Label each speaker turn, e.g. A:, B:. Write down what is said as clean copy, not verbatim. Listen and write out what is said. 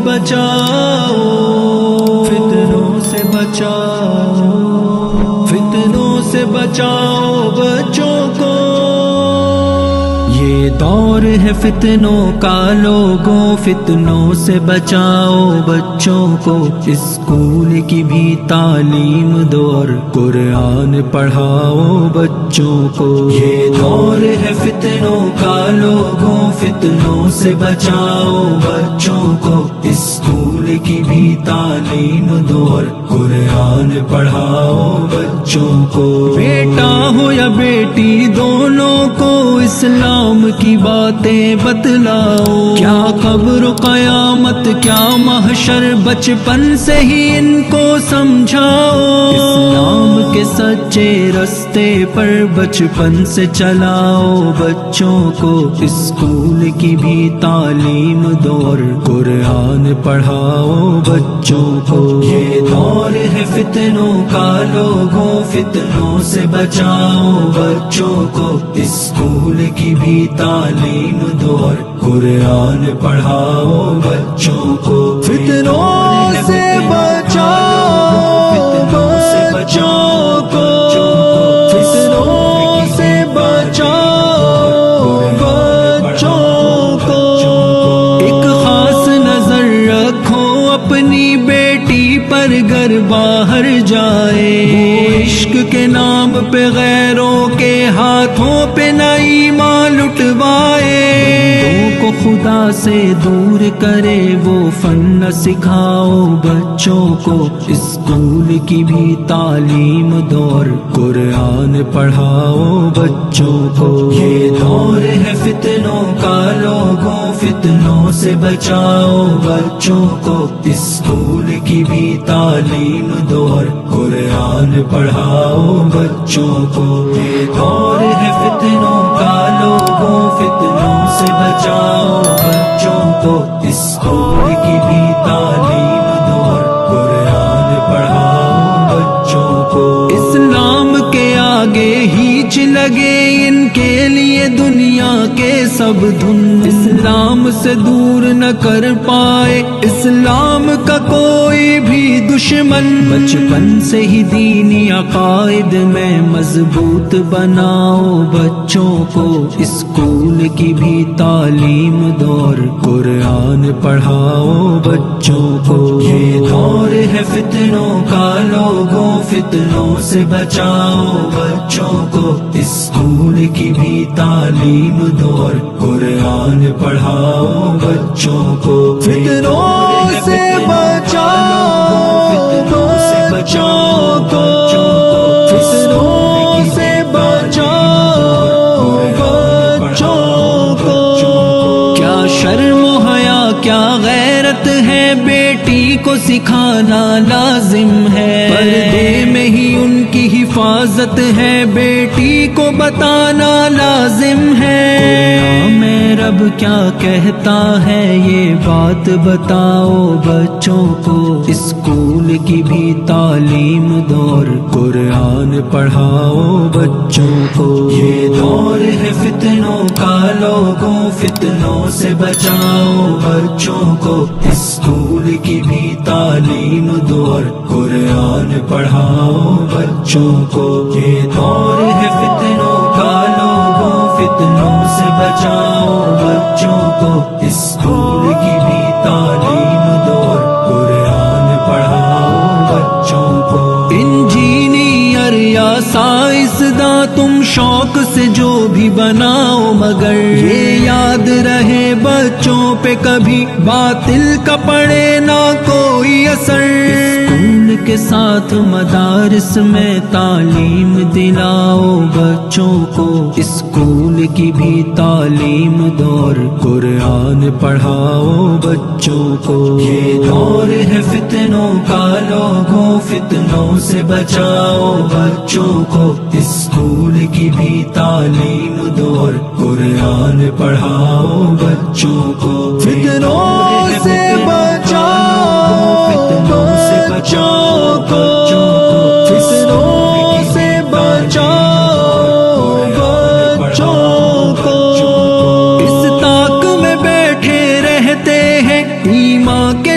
A: بچاؤ، فتنوں سے بچاؤ، فتنوں سے بچاؤ بچوں کو۔ یہ دور ہے فتنوں کا لوگوں، فتنوں سے بچاؤ بچوں کو۔ اسکول کی بھی تعلیم دو اور قرآن پڑھاؤ بچوں کو۔ یہ دور ہے فتنوں کا لوگوں، فتنوں سے بچاؤ بچوں کو۔ اسکول کی بھی تعلیم دو اور قرآن پڑھاؤ بچوں کو۔ بیٹا ہو یا بیٹی دونوں کو اسلام کی باتیں بتلاؤ، کیا قبر و قیامت کیا محشر بچپن سے ہی ان کو سمجھاؤ۔ اسلام کے سچے رستے پر بچپن سے چلاؤ بچوں کو۔ اسکول کی بھی تعلیم دو اور قرآن پڑھاؤ بچوں کو۔ یہ دور ہے فتنوں کا لوگوں، فتنوں سے بچاؤ بچوں کو۔ اسکول کی بھی تعلیم دو اور قرآن پڑھاؤ بچوں کو۔ فتنوں سے بچاؤ بچوں کو، فتنوں سے بچاؤ بچوں کو۔ ایک خاص نظر رکھو اپنی بیٹی پر گر باہر جائے، عشق کے نام پہ غیروں کے ہاتھوں پہ نہ ایمان لٹوائے۔ کو خدا سے دور کرے وہ فن نہ سکھاؤ بچوں کو۔ اسکول کی بھی تعلیم دو اور قرآن پڑھاؤ بچوں کو۔ یہ دور ہے فتنوں کا لوگوں، فتنوں سے بچاؤ بچوں کو۔ اسکول کی بھی تعلیم دو اور قرآن پڑھاؤ بچوں کو۔ یہ دور ہے فتنوں کا لوگوں، فتنوں سے بچاؤ بچوں کو۔ اسکول کی بھی تعلیم دو اور قرآن پڑھاؤ بچوں کو۔ اسلام کے آگے ہیچ لگے ان کے لیے دنیا کے سب دھن، اسلام سے دور نہ کر پائے اسلام کا کوئی بھی دشمن۔ بچپن سے ہی دینی عقائد میں مضبوط بناؤ بچوں کو۔ اسکول کی بھی تعلیم دو اور قرآن پڑھاؤ بچوں کو۔ یہ دور ہے فتنوں کا لوگوں، فتنوں سے بچاؤ بچوں کو۔ اسکول کی بھی تعلیم دو اور قرآن پڑھاؤ بچوں کو۔ فتنوں سے بچاؤ بچوں کو، فتنوں سے بچاؤ بچوں کو۔ کیا شرم و حیا کیا غیرت ہے بیٹی کو سکھانا لازم ہے، پردے میں ہی ان کی حفاظت ہے بیٹی کو بتانا لازم ہے۔ میں رب کیا کہتا ہے یہ بات بتاؤ بچوں کو۔ اسکول کی بھی تعلیم دو اور قرآن پڑھاؤ بچوں کو۔ یہ دور ہے فتنوں کا لوگوں، فتنوں سے بچاؤ بچوں کو۔ اسکول کی بھی تعلیم دو اور قرآن پڑھاؤ بچوں کو۔ یہ دور ہے فتنوں کا لوگوں، فتنوں سے بچاؤ بچوں کو۔ اسکول کی بھی تعلیم دو اور قرآن پڑھاؤ بچوں کو۔ انجینئر یا سائنسداں تم شوق سے جو بھی بناؤ، مگر یہ یاد رہے بچوں پہ کبھی باطل کا پڑے نہ کوئی اثر۔ اسکول کے ساتھ مدارس میں تعلیم دلاؤ بچوں کو۔ اسکول کی بھی تعلیم دو اور قرآن پڑھاؤ بچوں کو۔ یہ دور ہے فتنوں کا لوگوں، فتنوں سے بچاؤ بچوں کو۔ اسکول کی بھی تعلیم دو اور قرآن پڑھاؤ بچوں کو۔ فتنوں سے بچاؤ بچوں کو، فتنوں سے بچاؤ بچوں کو۔ اس طاق میں بیٹھے رہتے ہیں ایمان کے